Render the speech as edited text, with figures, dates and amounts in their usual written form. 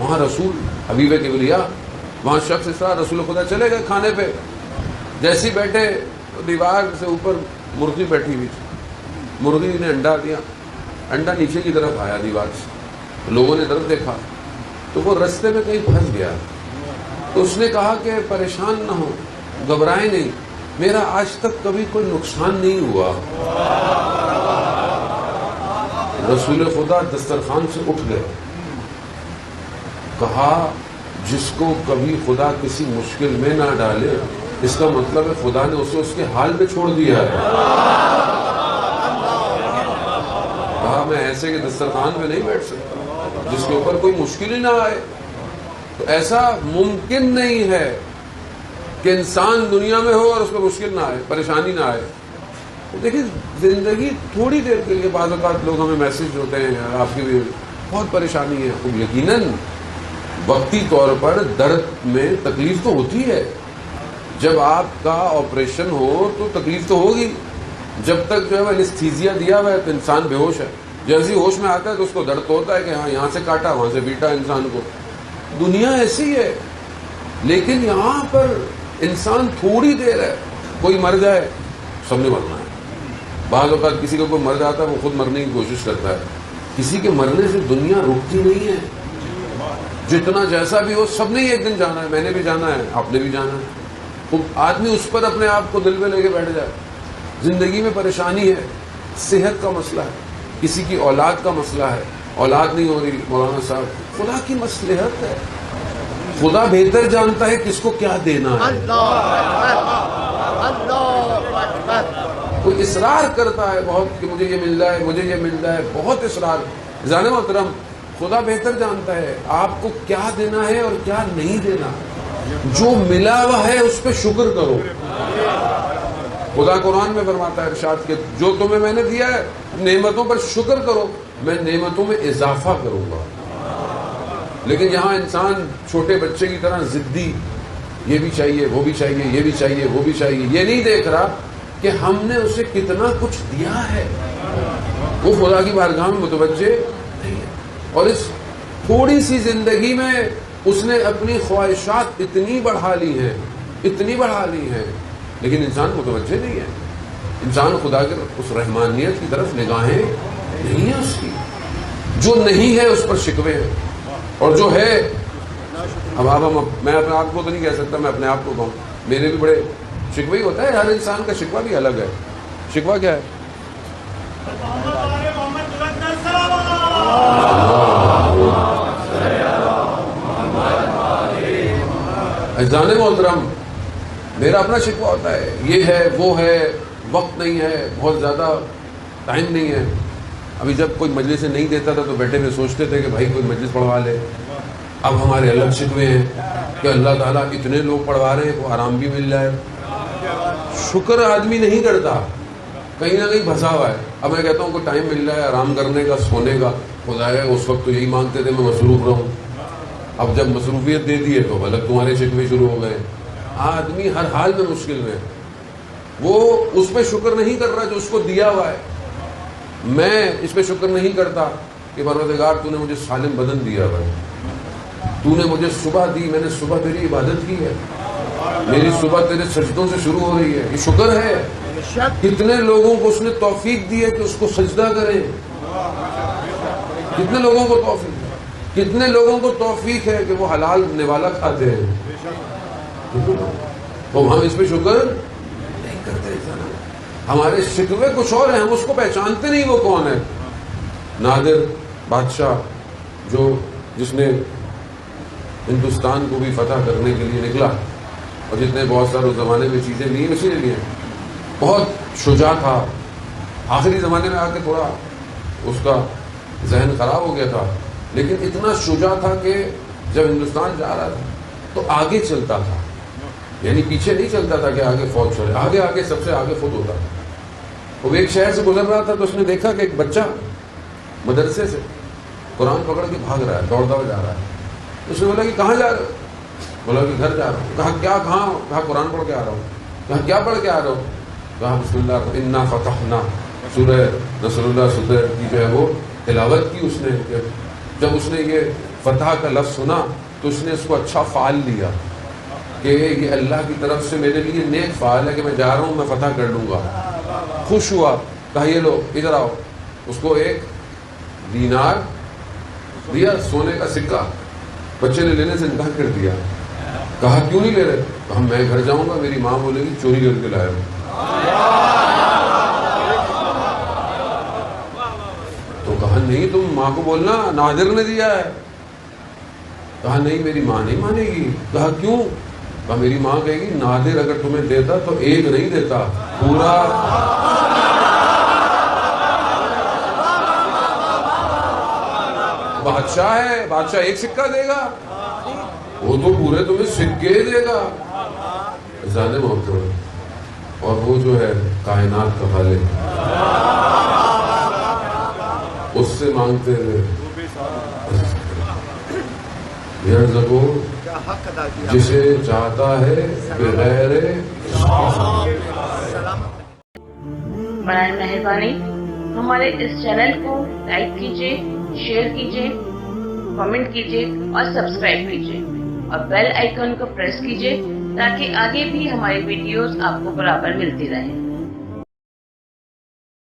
وہاں رسول حبیب کبریا، وہاں شخص اس طرح رسول خدا چلے گئے کھانے پہ، جیسے ہی بیٹھے دیوار سے اوپر مرغی بیٹھی ہوئی تھی، مرغی نے انڈا دیا، انڈا نیچے کی طرف آیا دیوار سے، لوگوں نے طرف دیکھا تو وہ رستے میں کہیں پھنس گیا، تو اس نے کہا کہ پریشان نہ ہو، گھبرائیں نہیں، میرا آج تک کبھی کوئی نقصان نہیں ہوا۔ رسول خدا دسترخوان سے اٹھ گئے، کہا جس کو کبھی خدا کسی مشکل میں نہ ڈالے، اس کا مطلب ہے خدا نے اسے اس کے حال پہ چھوڑ دیا ہے۔ کہا میں ایسے کہ دسترخوان پہ نہیں بیٹھ سکتا جس کے اوپر کوئی مشکل ہی نہ آئے۔ تو ایسا ممکن نہیں ہے کہ انسان دنیا میں ہو اور اس پہ مشکل نہ آئے، پریشانی نہ آئے۔ دیکھیں زندگی تھوڑی دیر کے لیے، بعض اوقات لوگ ہمیں میسج ہوتے ہیں آپ کی بھی بہت پریشانی ہے، تو یقیناً وقتی طور پر درد میں تکلیف تو ہوتی ہے، جب آپ کا آپریشن ہو تو تکلیف تو ہوگی، جب تک جو ہے انستھیزیا دیا ہوا ہے تو انسان بے ہوش ہے، جیسے ہوش میں آتا ہے تو اس کو درد ہوتا ہے کہ ہاں یہاں سے کاٹا وہاں سے بیٹا انسان کو۔ دنیا ایسی ہے، لیکن یہاں پر انسان تھوڑی دیر ہے، کوئی مر جائے سب نے مرنا ہے۔ بعض اوقات کسی کو کوئی مر جاتا ہے وہ خود مرنے کی کوشش کرتا ہے، کسی کے مرنے سے دنیا رکتی نہیں ہے، جتنا جیسا بھی ہو سب نے ایک دن جانا ہے، میں نے بھی جانا ہے، آپ نے بھی جانا ہے۔ آدمی اس پر اپنے آپ کو دل میں لے کے بیٹھ جائے۔ زندگی میں پریشانی ہے، صحت کا مسئلہ ہے، کسی کی اولاد کا مسئلہ ہے، اولاد نہیں ہو رہی، مولانا صاحب خدا کی مصلحت ہے، خدا بہتر جانتا ہے کس کو کیا دینا ہے۔ کوئی اصرار کرتا ہے بہت کہ مجھے یہ مل جائے، مجھے یہ مل جائے، بہت اصرار۔ جانے محترم خدا بہتر جانتا ہے آپ کو کیا دینا ہے اور کیا نہیں دینا، جو ملا ہوا ہے اس پہ شکر کرو۔ خدا قرآن میں فرماتا ہے ارشاد کہ جو تمہیں میں نے دیا ہے نعمتوں پر شکر کرو، میں نعمتوں میں اضافہ کروں گا۔ لیکن یہاں انسان چھوٹے بچے کی طرح ضدی، یہ بھی چاہیے وہ بھی چاہیے، یہ بھی چاہیے وہ بھی چاہیے، یہ نہیں دیکھ رہا کہ ہم نے اسے کتنا کچھ دیا ہے، وہ خدا کی بارگاہ میں متوجہ نہیں ہے۔ اور اس تھوڑی سی زندگی میں اس نے اپنی خواہشات اتنی بڑھا لی ہیں، اتنی بڑھا لی ہیں، لیکن انسان متوجہ نہیں ہے۔ انسان خدا کے اس رحمانیت کی طرف نگاہیں نہیں ہے اس کی، جو نہیں ہے اس پر شکوے ہیں، اور جو ہے اب میں اپنے آپ کو تو نہیں کہہ سکتا، میں اپنے آپ کو کہوں میرے بھی بڑے شکوہ ہی ہوتا ہے، ہر انسان کا شکوہ بھی الگ ہے۔ شکوہ کیا ہے؟ اذان محترم میرا اپنا شکوہ ہوتا ہے، یہ ہے وہ ہے، وقت نہیں ہے، بہت زیادہ ٹائم نہیں ہے۔ ابھی جب کوئی مجلس نہیں دیتا تھا تو بیٹھے ہوئے سوچتے تھے کہ بھائی کوئی مجلس پڑھوا لے۔ اب ہمارے الگ شکوے ہیں کہ اللہ تعالیٰ اتنے لوگ پڑھوا رہے ہیں کو آرام بھی مل جائے۔ شکر آدمی نہیں کرتا، کہیں نہ کہیں پھنسا ہوا ہے۔ اب میں کہتا ہوں کہ ٹائم مل رہا ہے آرام کرنے کا، سونے کا، خدایا اس وقت تو یہی مانگتے تھے میں مصروف رہوں، اب جب مصروفیت دے دی ہے تو غلط تمہارے شکوے شروع ہو گئے۔ آدمی ہر حال میں مشکل میں، وہ اس پہ شکر نہیں کر رہا جو اس کو دیا ہوا ہے۔ میں اس پہ شکر نہیں کرتا کہ پروردگار تو نے مجھے سالم بدن دیا ہوا ہے، تو نے مجھے صبح دی، میں نے صبح تیری عبادت کی ہے، میری صبح تیرے سجدوں سے شروع ہو رہی ہے، یہ شکر ہے۔ کتنے لوگوں کو اس نے توفیق دی ہے کہ اس کو سجدہ کریں، کتنے لوگوں کو توفیق، کتنے لوگوں کو توفیق ہے کہ وہ حلال نوالا کھاتے ہیں، تو ہم اس پہ شکر نہیں کرتے۔ ہمارے شکوے کچھ اور ہیں، ہم اس کو پہچانتے نہیں وہ کون ہے۔ نادر بادشاہ جس نے ہندوستان کو بھی فتح کرنے کے لیے نکلا، اور جتنے بہت سارے اس زمانے میں چیزیں لی اسی نے لی، بہت شجاع تھا۔ آخری زمانے میں آ کے تھوڑا اس کا ذہن خراب ہو گیا تھا، لیکن اتنا شجاع تھا کہ جب ہندوستان جا رہا تھا تو آگے چلتا تھا، یعنی پیچھے نہیں چلتا تھا کہ آگے فوج چلے، آگے آگے سب سے آگے خود ہوتا تھا۔ وہ ایک شہر سے گزر رہا تھا تو اس نے دیکھا کہ ایک بچہ مدرسے سے قرآن پکڑ کے بھاگ رہا ہے، دوڑتا ہوا جا رہا ہے۔ اس نے بولا کہ کہاں جا رہے ہو؟ بولا کہ گھر جا رہا ہوں۔ کہا کیا کہاں؟ کہا قرآن پڑھ کے آ رہا ہوں۔ کہا کیا پڑھ کے آ رہا ہوں؟ کہا بسم اللہ انا فتحنا، سورہ نصر اللہ صدر کی جو ہے وہ تلاوت کی اس نے۔ جب اس نے یہ فتح کا لفظ سنا تو اس نے اس کو اچھا فعال لیا کہ یہ اللہ کی طرف سے میرے لیے نیک فعال ہے کہ میں جا رہا ہوں، میں فتح کر لوں گا. خوش ہوا، کہا یہ لو ادھر آؤ. اس کو ایک دینار دیا، سونے کا سکہ. بچے نے لینے سے انکار کر دیا. کہا کیوں نہیں لے رہے؟ کہا میں گھر جاؤں گا، میری ماں بولے گی چوری کر کے لایا ہوں. تو کہا نہیں، تم ماں کو بولنا نادر نے دیا ہے. کہا نہیں، میری ماں نہیں مانے گی. کہا کیوں؟ کہا میری ماں کہے گی نادر اگر تمہیں دیتا تو ایک نہیں دیتا، پورا. بادشاہ ہے، بادشاہ ایک سکہ دے گا، وہ تو پورے تمہیں سکے دے گا. جانے محترم، اور وہ جو ہے کائنات کا خالق، اس سے مانگتے ہوئے یرزقو جسے چاہتا ہے بغیر. برائے مہربانی ہمارے اس چینل کو لائک کیجیے، شیئر کیجیے، کمنٹ کیجیے اور سبسکرائب کیجیے اور بیل آئیکن کو پریس کیجیے تاکہ آگے بھی ہماری ویڈیوز آپ کو برابر ملتی رہیں.